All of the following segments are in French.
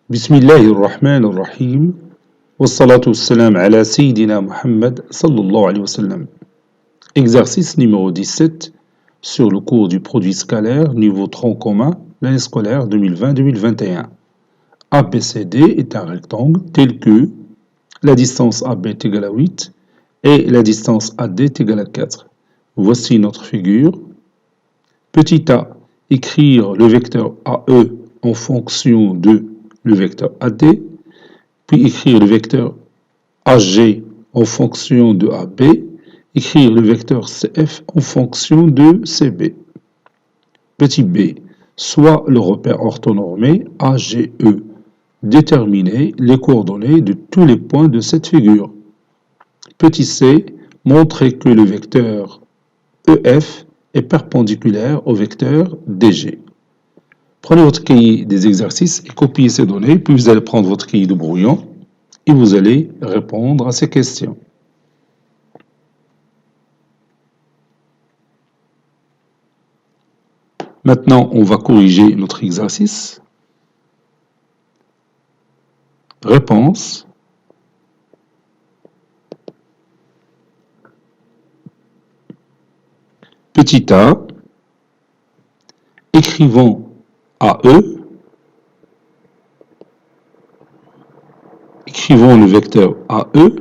بسم الله الرحمن الرحيم والصلاة والسلام على سيدنا Muhammad sallallahu alayhi wa sallam. Exercice numéro 17 sur le cours du produit scalaire niveau tronc commun, l'année scolaire 2020-2021. ABCD est un rectangle tel que la distance AB est égale à 8 et la distance AD est égale à 4. Voici notre figure. Petit a, écrire le vecteur AE en fonction de le vecteur AD, puis écrire le vecteur AG en fonction de AB, écrire le vecteur CF en fonction de CB. Petit b, soit le repère orthonormé AGE. Déterminer les coordonnées de tous les points de cette figure. Petit c, montrer que le vecteur EF est perpendiculaire au vecteur DG. Prenez votre cahier des exercices et copiez ces données, puis vous allez prendre votre cahier de brouillon et vous allez répondre à ces questions. Maintenant, on va corriger notre exercice. Réponse. Petit a, écrivons AE. Écrivons le vecteur AE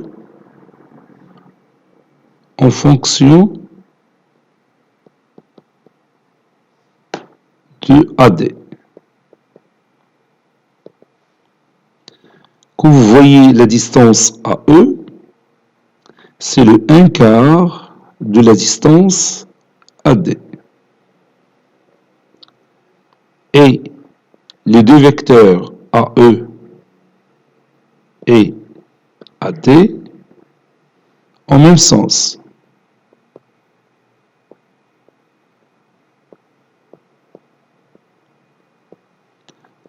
en fonction de AD. Quand vous voyez la distance AE, c'est le 1 quart de la distance AD. Et les deux vecteurs AE et AD en même sens.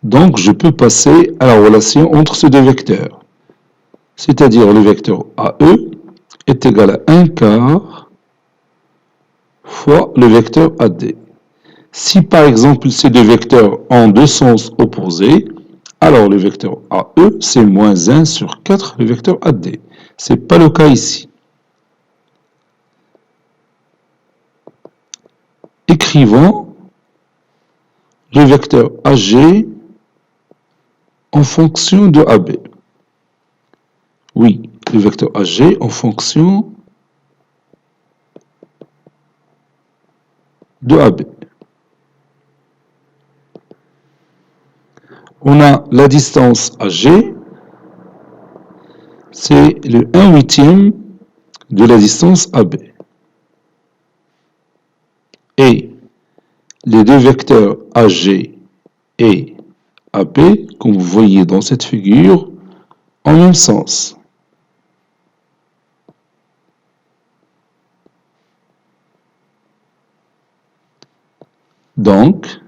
Donc, je peux passer à la relation entre ces deux vecteurs. C'est-à-dire le vecteur AE est égal à 1 quart fois le vecteur AD. Si par exemple ces deux vecteurs ont deux sens opposés, alors le vecteur AE c'est moins 1 sur 4 le vecteur AD. Ce n'est pas le cas ici. Écrivons le vecteur AG en fonction de AB. Oui, le vecteur AG en fonction de AB. On a la distance AG, c'est le 1/8 de la distance AB. Et les deux vecteurs AG et AB, comme vous voyez dans cette figure, en même sens. Donc,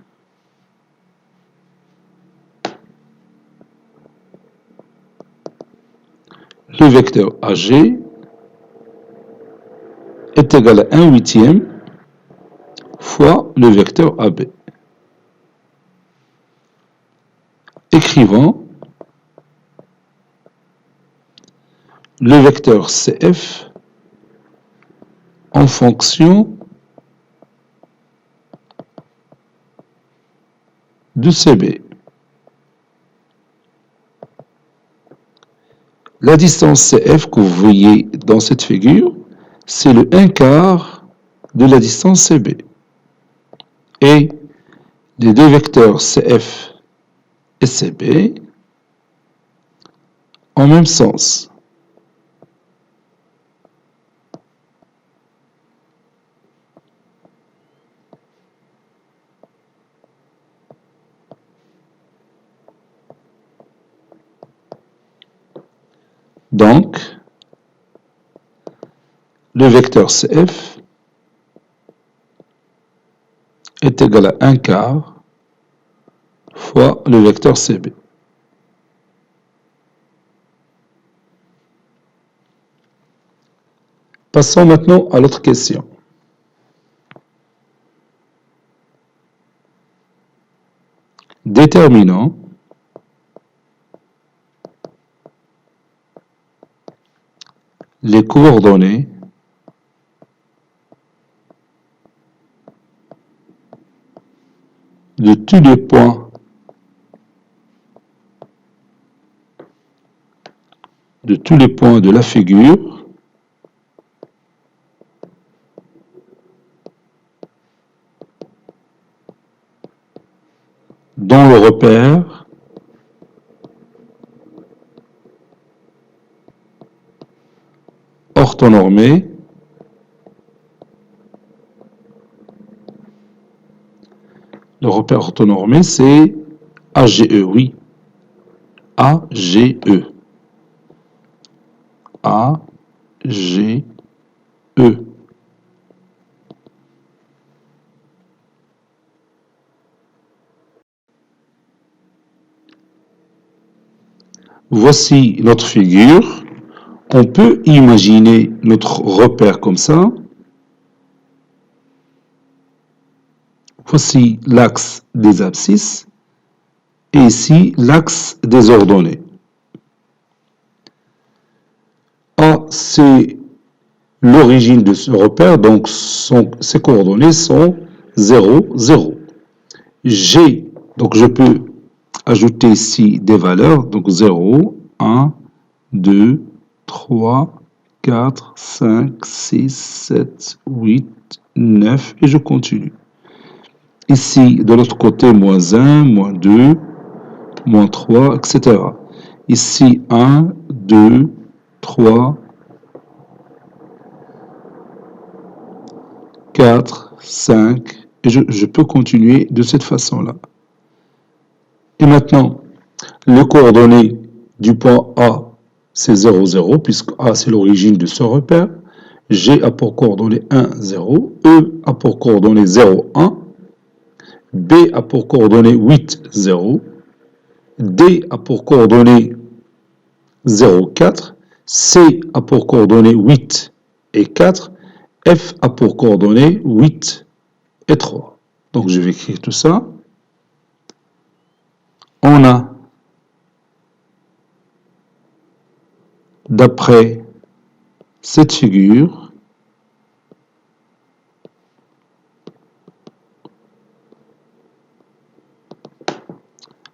le vecteur AG est égal à 1/8 fois le vecteur AB. Écrivons le vecteur CF en fonction de CB. La distance CF que vous voyez dans cette figure, c'est le 1 quart de la distance CB. Et les deux vecteurs CF et CB en même sens. Donc, le vecteur CF est égal à 1 quart fois le vecteur CB. Passons maintenant à l'autre question. Déterminant les coordonnées de tous les points de la figure dont le repère orthonormé c'est AGE, oui. AGE. AGE. Voici notre figure. On peut imaginer notre repère comme ça. Voici l'axe des abscisses et ici l'axe des ordonnées. A, c'est l'origine de ce repère, donc ses coordonnées sont 0, 0. G, donc je peux ajouter ici des valeurs, donc 0, 1, 2, 3, 4, 5, 6, 7, 8, 9, et je continue. Ici, de l'autre côté, moins 1, moins 2, moins 3, etc. Ici, 1, 2, 3, 4, 5, et je peux continuer de cette façon-là. Et maintenant, les coordonnées du point A, c'est 0, 0, puisque A, c'est l'origine de ce repère. G a pour coordonnées 1, 0. E a pour coordonnées 0, 1. B a pour coordonnées 8, 0. D a pour coordonnées 0, 4. C a pour coordonnées 8 et 4. F a pour coordonnées 8 et 3. Donc je vais écrire tout ça. On a, d'après cette figure,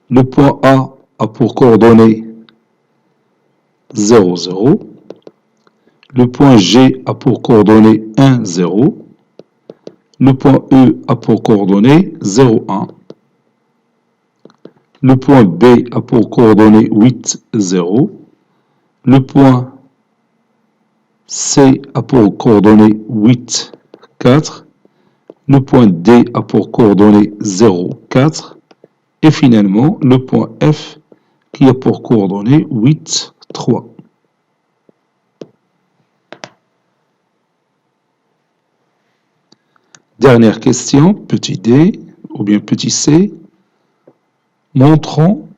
le point A pour coordonnées 0, 0. Le point G a pour coordonnées 1, 0. Le point E a pour coordonnées 0, 1. Le point B a pour coordonnées 8, 0. Le point C a pour coordonnées 8, 4. Le point D a pour coordonnées 0, 4. Et finalement, le point F qui a pour coordonnées 8, 3. Dernière question, petit d ou bien petit c. Montrons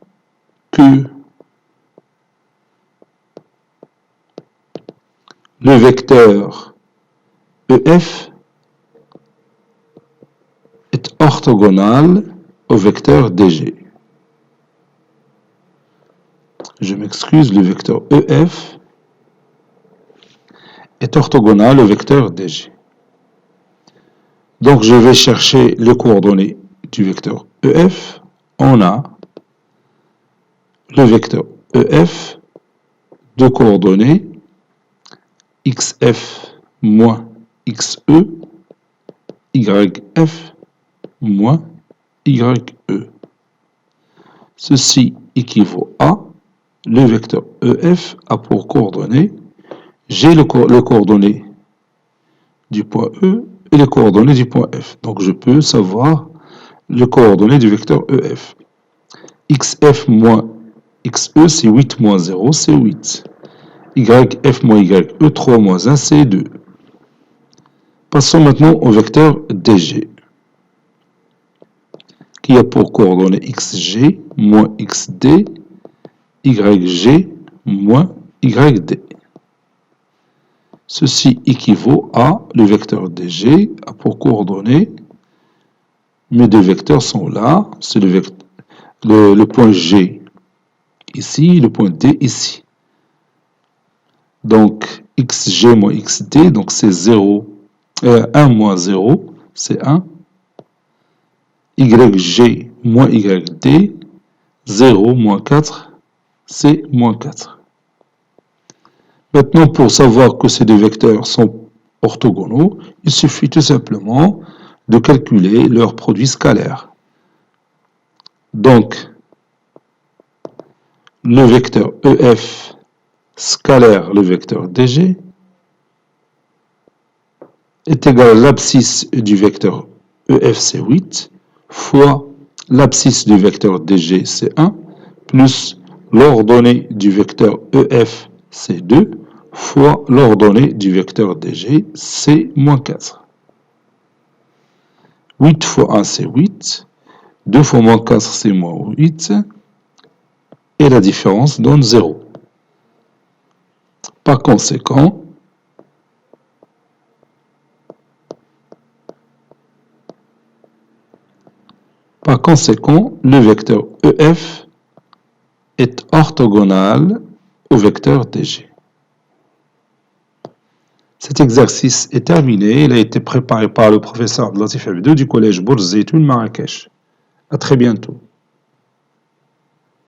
que le vecteur EF est orthogonal au vecteur DG. Je m'excuse, le vecteur EF est orthogonal au vecteur DG. Donc je vais chercher les coordonnées du vecteur EF. On a le vecteur EF de coordonnées XF moins XE, YF moins YE. Ceci équivaut à le vecteur EF a pour coordonnées, j'ai le coordonnées du point E et les coordonnées du point F. Donc je peux savoir les coordonnées du vecteur EF. XF moins XE, c'est 8 moins 0, c'est 8. YF moins YE, 3 moins 1, c'est 2. Passons maintenant au vecteur DG, qui a pour coordonnées XG moins XD, YG moins YD. Ceci équivaut à le vecteur DG a pour coordonnées, mes deux vecteurs sont là, c'est le point G ici, le point D ici. Donc, xg moins xd, donc c'est 0, 1 moins 0, c'est 1. YG moins YD, 0 moins 4, c'est moins 4. Maintenant, pour savoir que ces deux vecteurs sont orthogonaux, il suffit tout simplement de calculer leur produit scalaire. Donc, le vecteur EF scalaire le vecteur DG est égal à l'abscisse du vecteur EF, c'est 8, fois l'abscisse du vecteur DG, c'est 1, plus l'ordonnée du vecteur EF, c'est 2, fois l'ordonnée du vecteur DG, c'est moins 4. 8 fois 1, c'est 8. 2 fois moins 4, c'est moins 8. Et la différence donne 0. Par conséquent, le vecteur EF est orthogonal au vecteur DG. Cet exercice est terminé. Il a été préparé par le professeur Abdelatif Abdou du collège Bourz Zeytoun Marrakech. À très bientôt.